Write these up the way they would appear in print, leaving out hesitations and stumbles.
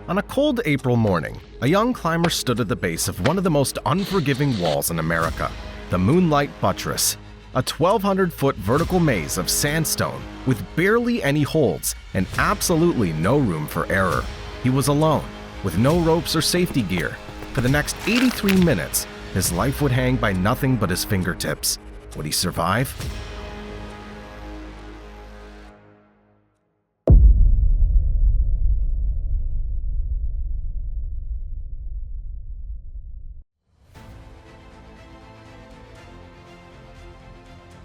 On a cold April morning, a young climber stood at the base of one of the most unforgiving walls in America, the Moonlight Buttress, a 1,200-foot vertical maze of sandstone with barely any holds and absolutely no room for error. He was alone, with no ropes or safety gear. For the next 83 minutes, his life would hang by nothing but his fingertips. Would he survive?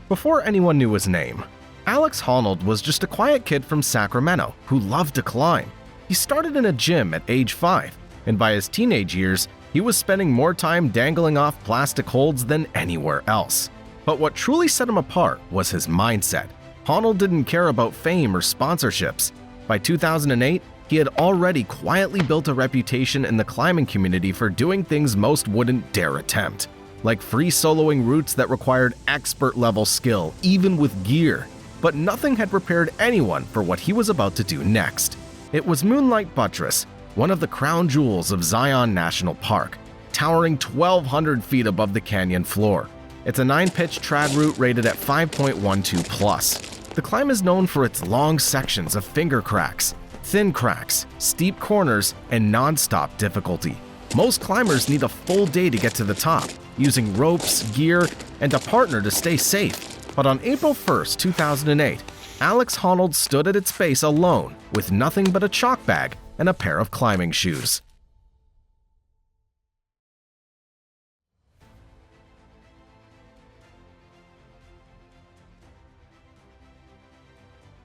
Before anyone knew his name, Alex Honnold was just a quiet kid from Sacramento who loved to climb. He started in a gym at age 5, and by his teenage years, he was spending more time dangling off plastic holds than anywhere else. But what truly set him apart was his mindset. Honnold didn't care about fame or sponsorships. By 2008, he had already quietly built a reputation in the climbing community for doing things most wouldn't dare attempt, like free soloing routes that required expert-level skill, even with gear. But nothing had prepared anyone for what he was about to do next. It was Moonlight Buttress, one of the crown jewels of Zion National Park, towering 1,200 feet above the canyon floor. It's a 9-pitch trad route rated at 5.12 plus. The climb is known for its long sections of finger cracks, thin cracks, steep corners, and non-stop difficulty. Most climbers need a full day to get to the top, using ropes, gear, and a partner to stay safe. But on April 1st, 2008, Alex Honnold stood at its base alone with nothing but a chalk bag and a pair of climbing shoes.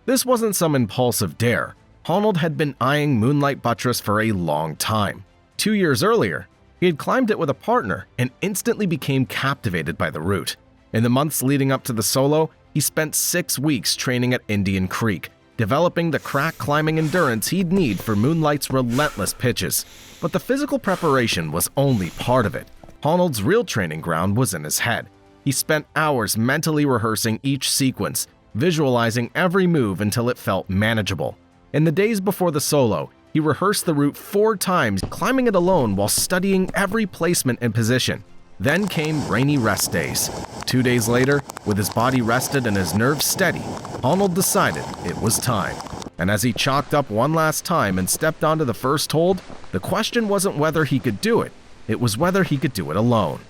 This wasn't some impulsive dare. Honnold had been eyeing Moonlight Buttress for a long time. 2 years earlier, he had climbed it with a partner and instantly became captivated by the route. In the months leading up to the solo, he spent 6 weeks training at Indian Creek, developing the crack climbing endurance he'd need for Moonlight's relentless pitches. But the physical preparation was only part of it. Honnold's real training ground was in his head. He spent hours mentally rehearsing each sequence, visualizing every move until it felt manageable. In the days before the solo, he rehearsed the route 4 times, climbing it alone while studying every placement and position. Then came rainy rest days. 2 days later, with his body rested and his nerves steady, Honnold decided it was time. And as he chalked up one last time and stepped onto the first hold, the question wasn't whether he could do it, it was whether he could do it alone.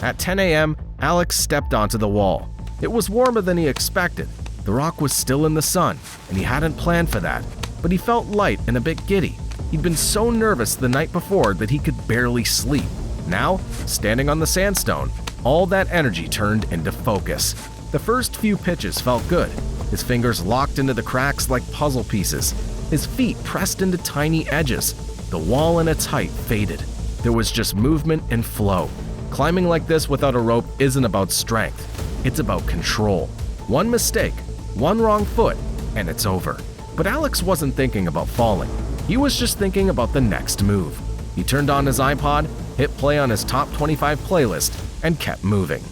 At 10 a.m., Alex stepped onto the wall. It was warmer than he expected. The rock was still in the sun, and he hadn't planned for that. But he felt light and a bit giddy. He'd been so nervous the night before that he could barely sleep. Now, standing on the sandstone, all that energy turned into focus. The first few pitches felt good. His fingers locked into the cracks like puzzle pieces. His feet pressed into tiny edges. The wall and its height faded. There was just movement and flow. Climbing like this without a rope isn't about strength, it's about control. One mistake, one wrong foot, and it's over. But Alex wasn't thinking about falling. He was just thinking about the next move. He turned on his iPod, hit play on his top 25 playlist, and kept moving.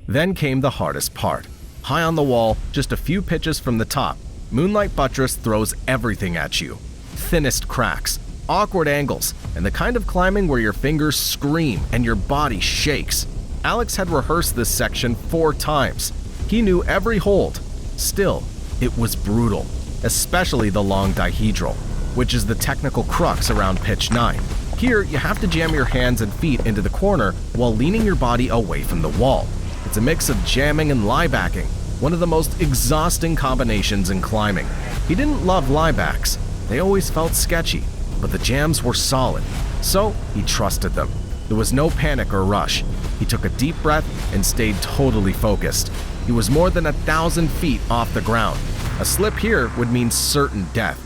Then came the hardest part. High on the wall, just a few pitches from the top, Moonlight Buttress throws everything at you. Thinnest cracks, awkward angles, and the kind of climbing where your fingers scream and your body shakes. Alex had rehearsed this section 4 times. He knew every hold. Still, it was brutal, especially the long dihedral, which is the technical crux around pitch 9. Here, you have to jam your hands and feet into the corner while leaning your body away from the wall. It's a mix of jamming and lie-backing, one of the most exhausting combinations in climbing. He didn't love lie-backs. They always felt sketchy, but the jams were solid, so he trusted them. There was no panic or rush. He took a deep breath and stayed totally focused. He was more than 1,000 feet off the ground. A slip here would mean certain death.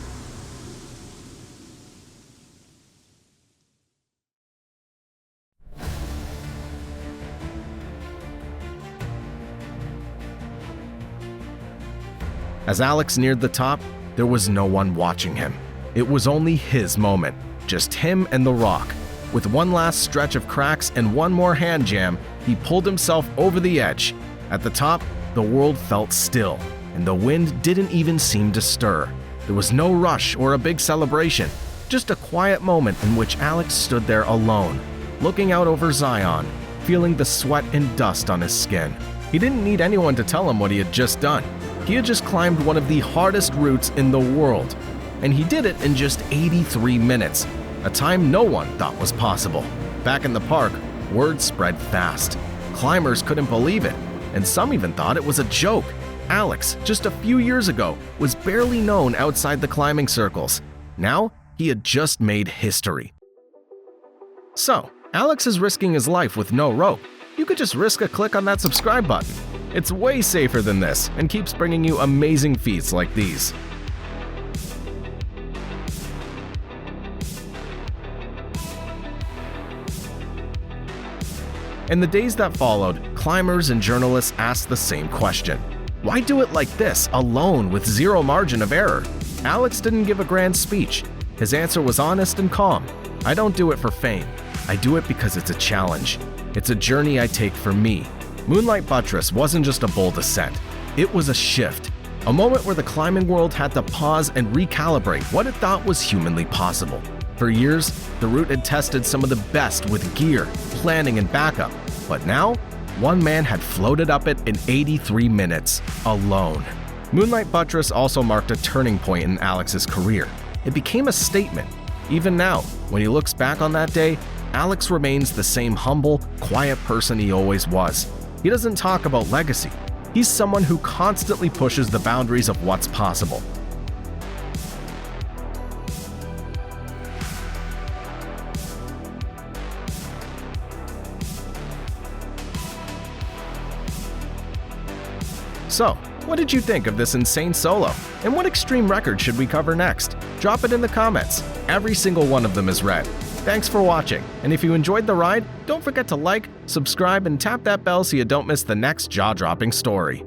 As Alex neared the top, there was no one watching him. It was only his moment, just him and the rock. With one last stretch of cracks and one more hand jam, he pulled himself over the edge. At the top, the world felt still, and the wind didn't even seem to stir. There was no rush or a big celebration, just a quiet moment in which Alex stood there alone, looking out over Zion, feeling the sweat and dust on his skin. He didn't need anyone to tell him what he had just done. He had just climbed one of the hardest routes in the world, and he did it in just 83 minutes, a time no one thought was possible. Back in the park, word spread fast. Climbers couldn't believe it, and some even thought it was a joke. Alex, just a few years ago, was barely known outside the climbing circles. Now, he had just made history. So, Alex is risking his life with no rope. You could just risk a click on that subscribe button. It's way safer than this and keeps bringing you amazing feats like these. In the days that followed, climbers and journalists asked the same question. Why do it like this, alone, with zero margin of error? Alex didn't give a grand speech. His answer was honest and calm. I don't do it for fame. I do it because it's a challenge. It's a journey I take for me. Moonlight Buttress wasn't just a bold ascent. It was a shift. A moment where the climbing world had to pause and recalibrate what it thought was humanly possible. For years, the route had tested some of the best with gear, planning, and backup. But now, one man had floated up it in 83 minutes, alone. Moonlight Buttress also marked a turning point in Alex's career. It became a statement. Even now, when he looks back on that day, Alex remains the same humble, quiet person he always was. He doesn't talk about legacy. He's someone who constantly pushes the boundaries of what's possible. So, what did you think of this insane solo? And what extreme record should we cover next? Drop it in the comments. Every single one of them is read. Thanks for watching, and if you enjoyed the ride, don't forget to like, subscribe, and tap that bell so you don't miss the next jaw-dropping story.